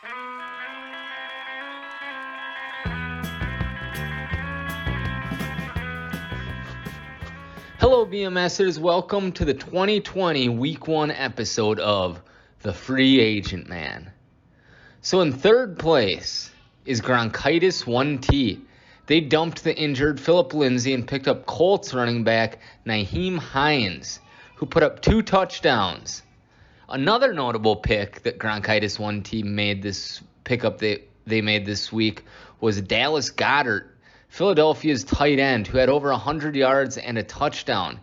Hello, BMSers. Welcome to the 2020 Week 1 episode of The Free Agent Man. So in third place is Bronchitis 1T. They dumped the injured Phillip Lindsay and picked up Colts running back Nyheim Hines, who put up 2 touchdowns. Another notable pick that Bronchitis 1T made this pickup they made this week was Dallas Goedert, Philadelphia's tight end, who had over 100 yards and a touchdown.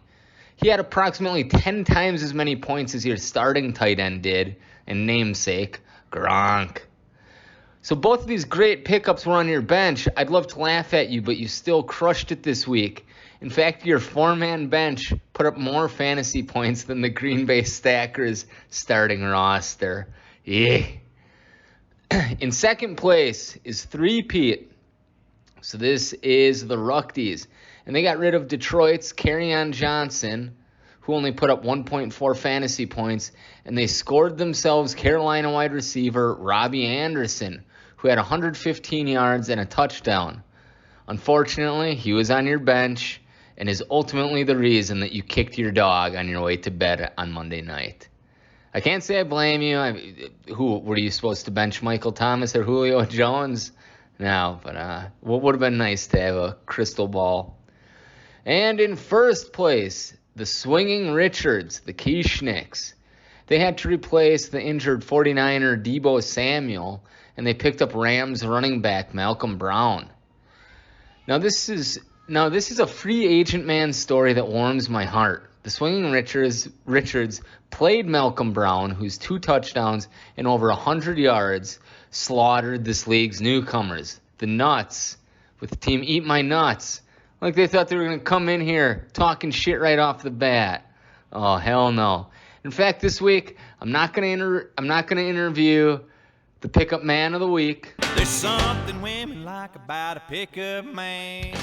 He had approximately 10 times as many points as your starting tight end did, and namesake, Gronk. So both of these great pickups were on your bench. I'd love to laugh at you, but you still crushed it this week. In fact, your 4-man bench put up more fantasy points than the Green Bay Stackers starting roster. Yeah. In second place is 3-peat. So this is the Ruckties. And they got rid of Detroit's Kerryon Johnson, who only put up 1.4 fantasy points. And they scored themselves Carolina wide receiver Robbie Anderson, who had 115 yards and a touchdown. Unfortunately, he was on your bench and is ultimately the reason that you kicked your dog on your way to bed on Monday night. I can't say I blame you. Who were you supposed to bench, Michael Thomas or Julio Jones? No, but what would have been nice to have a crystal ball. And in first place, the Swinging Richards, the Kieschnicks. They had to replace the injured 49er Deebo Samuel, and they picked up Rams running back Malcolm Brown. Now this is a free agent man story that warms my heart. The Swinging Richards played Malcolm Brown, whose 2 touchdowns and over 100 yards slaughtered this league's newcomers, the Nuts, with the team Eat My Nuts. Like they thought they were going to come in here talking shit right off the bat. Oh, hell no. In fact, this week, I'm not going to interview the pickup man of the week. There's something women like about a pickup man.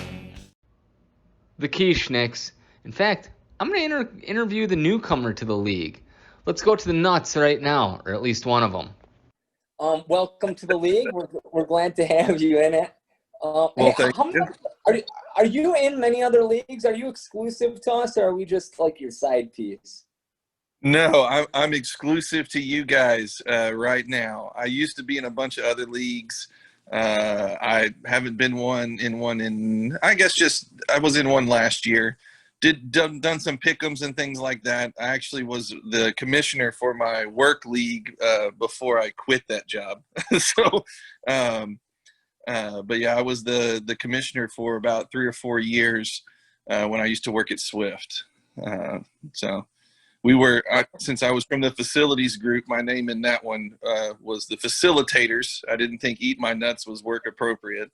The Kieschnicks. In fact, I'm going to interview the newcomer to the league. Let's go to the Nuts right now, or at least one of them. Welcome to the league. We're glad to have you in it. Are you in many other leagues? Are you exclusive to us, or are we just like your side piece? No, I'm exclusive to you guys right now. I used to be in a bunch of other leagues. I haven't been in I guess I was in one last year. Done some pick'ems and things like that. I actually was the commissioner for my work league before I quit that job. But yeah, I was the commissioner for about 3 or 4 years when I used to work at Swift. So we were, since I was from the facilities group, my name in that one was the facilitators. I didn't think Eat My Nuts was work appropriate.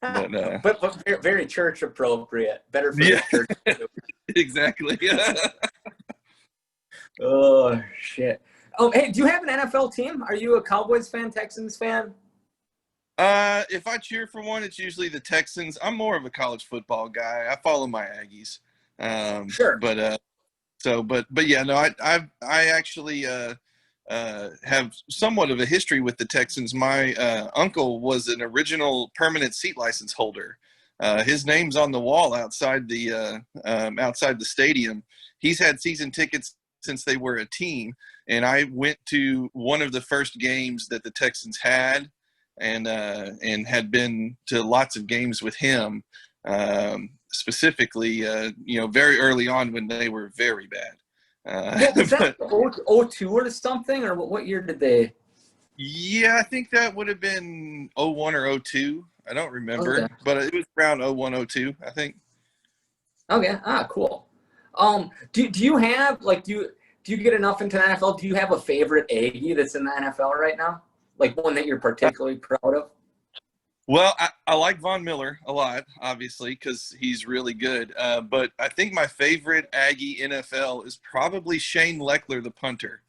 But very church appropriate. Better for the church. Exactly. Oh, shit. Oh, hey, do you have an NFL team? Are you a Cowboys fan, Texans fan? If I cheer for one, it's usually the Texans. I'm more of a college football guy. I follow my Aggies. Sure. But yeah, no, I actually have somewhat of a history with the Texans. My uncle was an original permanent seat license holder. His name's on the wall outside the stadium. He's had season tickets since they were a team, and I went to one of the first games that the Texans had, and had been to lots of games with him. Specifically, very early on when they were very bad. Was that 02 or something, or what year did they? Yeah, I think that would have been 01 or 02. I don't remember, okay. But it was around 01, 02, I think. Okay. Cool. Do you have do you get enough into the NFL? Do you have a favorite Aggie that's in the NFL right now? Like one that you're particularly proud of? Well, I like Von Miller a lot, obviously, because he's really good. But I think my favorite Aggie NFL is probably Shane Leckler, the punter,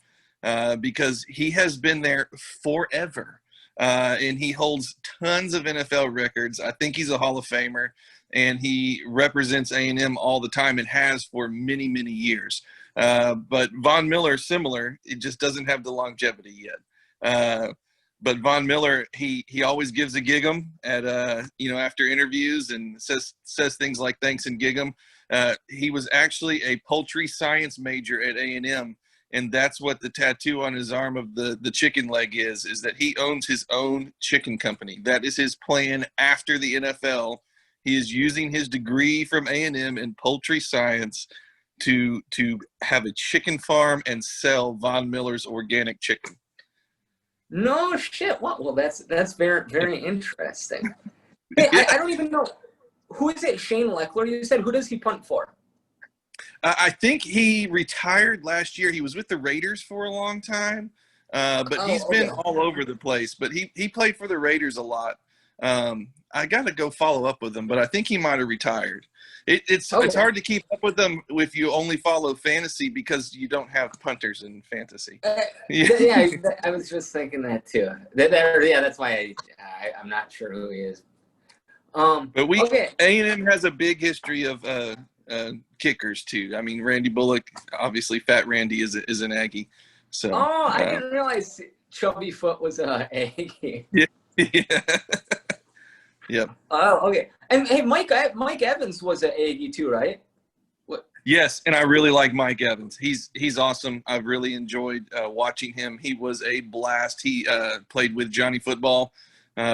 because he has been there forever. And he holds tons of NFL records. I think he's a Hall of Famer, and he represents A&M all the time and has for many, many years. But Von Miller, similar, it just doesn't have the longevity yet. but Von Miller, he always gives a gig 'em at after interviews and says things like thanks and gig 'em. He was actually a poultry science major at A&M, and that's what the tattoo on his arm of the chicken leg is that he owns his own chicken company. That is his plan after the NFL. He is using his degree from A&M in poultry science to have a chicken farm and sell Von Miller's organic chicken. No shit. Well, that's very, very interesting. Hey, I don't even know. Who is it? Shane Leckler, you said? Who does he punt for? I think he retired last year. He was with the Raiders for a long time, but he's been all over the place. But he played for the Raiders a lot. I got to go follow up with him, but I think he might have retired. It's hard to keep up with them if you only follow fantasy because you don't have punters in fantasy. Yeah, I was just thinking that too. That's why I'm not sure who he is. But A&M has a big history of kickers too. I mean, Randy Bullock, obviously, Fat Randy is an Aggie. So. I didn't realize Chubby Foot was an Aggie. Yeah. Yep. Oh, okay. And hey, Mike Evans was an Aggie too, right? What? Yes, and I really like Mike Evans. He's awesome. I've really enjoyed watching him. He was a blast. He played with Johnny Football,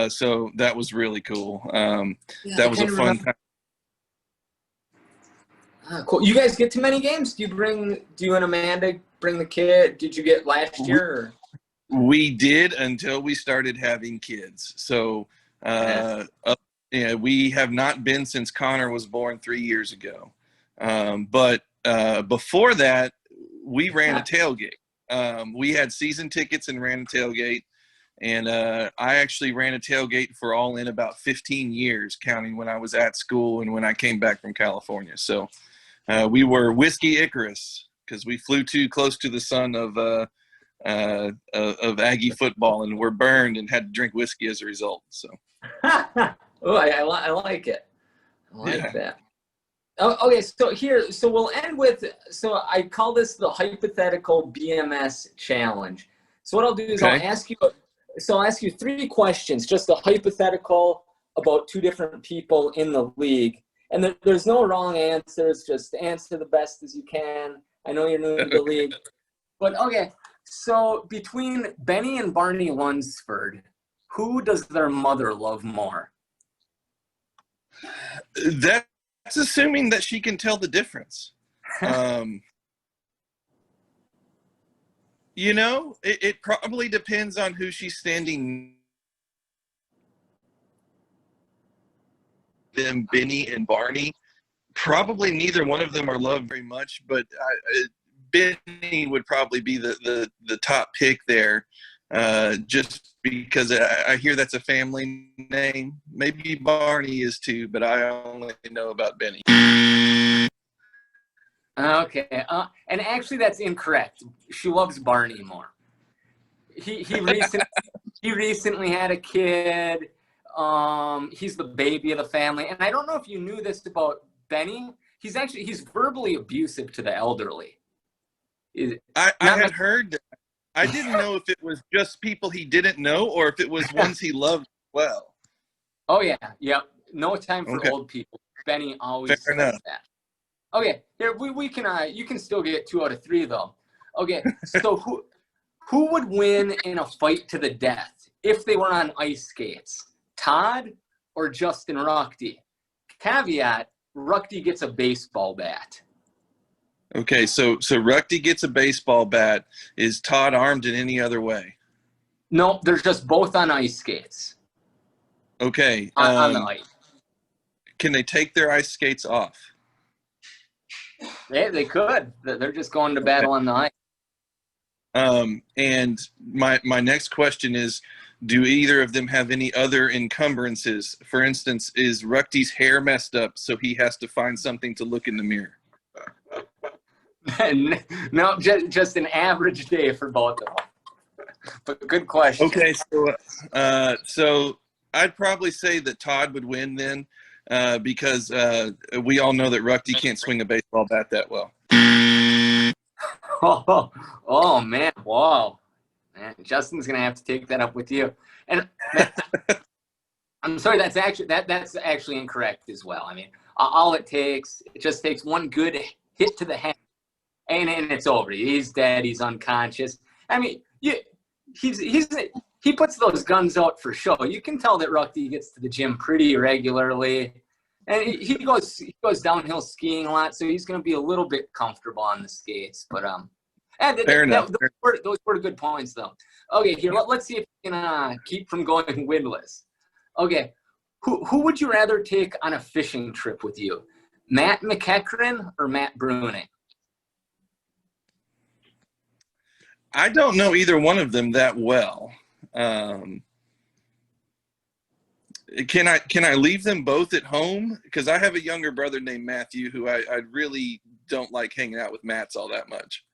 so that was really cool. That was a fun time. Cool. You guys get to many games? Do you and Amanda bring the kid? Did you get last year? We did until we started having kids. So. We have not been since Connor was born 3 years ago. But before that, we ran a tailgate. We had season tickets and ran a tailgate. And I actually ran a tailgate for all in about 15 years, counting when I was at school and when I came back from California. So we were Whiskey Icarus because we flew too close to the sun of Aggie football and were burned and had to drink whiskey as a result. So. Oh, I like it. I like that. Oh, okay, so we'll end with, so I call this the hypothetical BMS challenge. So what I'll do is I'll ask you 3 questions, just a hypothetical about 2 different people in the league. And there's no wrong answers, just answer the best as you can. I know you're new to the league. But okay, so between Benny and Barney Lunsford, who does their mother love more? That's assuming that she can tell the difference. It probably depends on who she's standing. Them, Benny and Barney, probably neither one of them are loved very much, but Benny would probably be the top pick there. Just because I hear that's a family name. Maybe Barney is too, but I only know about Benny. Okay, and actually that's incorrect. She loves Barney more. He recently had a kid. He's the baby of the family, and I don't know if you knew this about Benny. He's verbally abusive to the elderly. I had heard that. I didn't know if it was just people he didn't know or if it was ones he loved well. Oh, yeah. Yep. No time for old people. Benny always says that. Okay. Here, we can, you can still get 2 out of 3, though. Okay. So who would win in a fight to the death if they were on ice skates? Todd or Justin Ruckty? Caveat, Ruckty gets a baseball bat. Okay, so Ruckty gets a baseball bat. Is Todd armed in any other way? No, they're just both on ice skates. Okay. On the ice. Can they take their ice skates off? They could. They're just going to battle on the ice. And my next question is, do either of them have any other encumbrances? For instance, is Ruckty's hair messed up so he has to find something to look in the mirror? No, just an average day for both of them. But good question. Okay, so I'd probably say that Todd would win then, because we all know that Ruckty can't swing a baseball bat that well. Oh man, wow. Justin's gonna have to take that up with you. And I'm sorry, that's actually incorrect as well. I mean, all it just takes one good hit to the head, and it's over. He's dead. He's unconscious. I mean, he puts those guns out for show. You can tell that Ruckty gets to the gym pretty regularly, and he goes downhill skiing a lot, so he's going to be a little bit comfortable on the skates. But Fair enough. Those were good points, though. Okay, here let's see if we can keep from going winless. Okay, who would you rather take on a fishing trip with you, Matt McEachran or Matt Bruning? I don't know either one of them that well. Can I leave them both at home? Because I have a younger brother named Matthew who I really don't like hanging out with Matts all that much.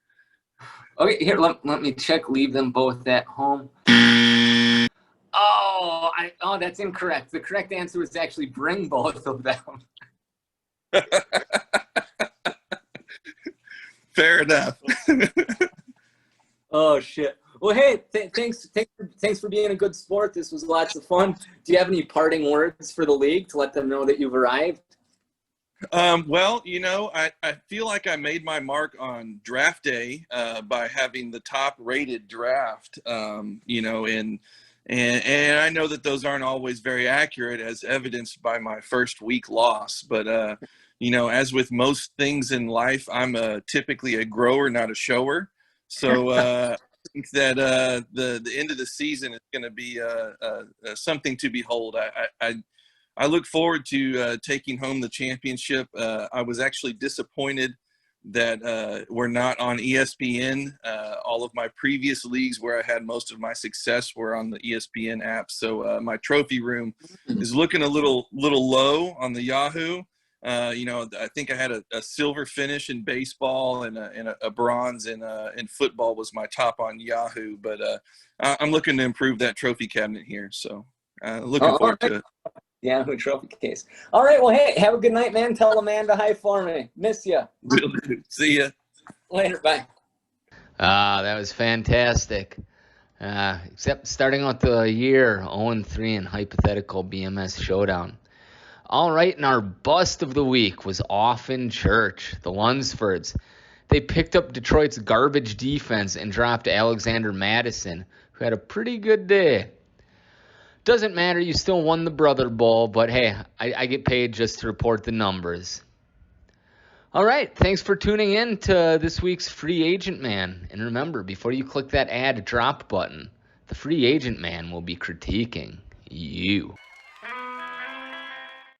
Okay, here, let me check. Leave them both at home. Oh, that's incorrect. The correct answer was actually bring both of them. Fair enough. Oh shit. Well, hey, thanks for being a good sport. This was lots of fun. Do you have any parting words for the league to let them know that you've arrived? Well, I feel like I made my mark on draft day by having the top rated draft, and I know that those aren't always very accurate, as evidenced by my first week loss. But, as with most things in life, I'm typically a grower, not a shower. So I think that the end of the season is going to be something to behold. I look forward to taking home the championship. I was actually disappointed that we're not on ESPN. All of my previous leagues where I had most of my success were on the ESPN app. So my trophy room is looking a little low on the Yahoo. I think I had a silver finish in baseball and a bronze in football was my top on Yahoo. But I'm looking to improve that trophy cabinet here. So looking forward to it. Yahoo trophy case. All right. Well, hey, have a good night, man. Tell Amanda hi for me. Miss you. Will do. See ya. Later. Bye. That was fantastic. Except starting out the year 0-3 in hypothetical BMS showdown. All right, and our bust of the week was off in church. The Lunsfords. They picked up Detroit's garbage defense and dropped Alexander Madison, who had a pretty good day. Doesn't matter, you still won the Brother Bowl, but hey, I get paid just to report the numbers. All right, thanks for tuning in to this week's Free Agent Man. And remember, before you click that add drop button, the Free Agent Man will be critiquing you.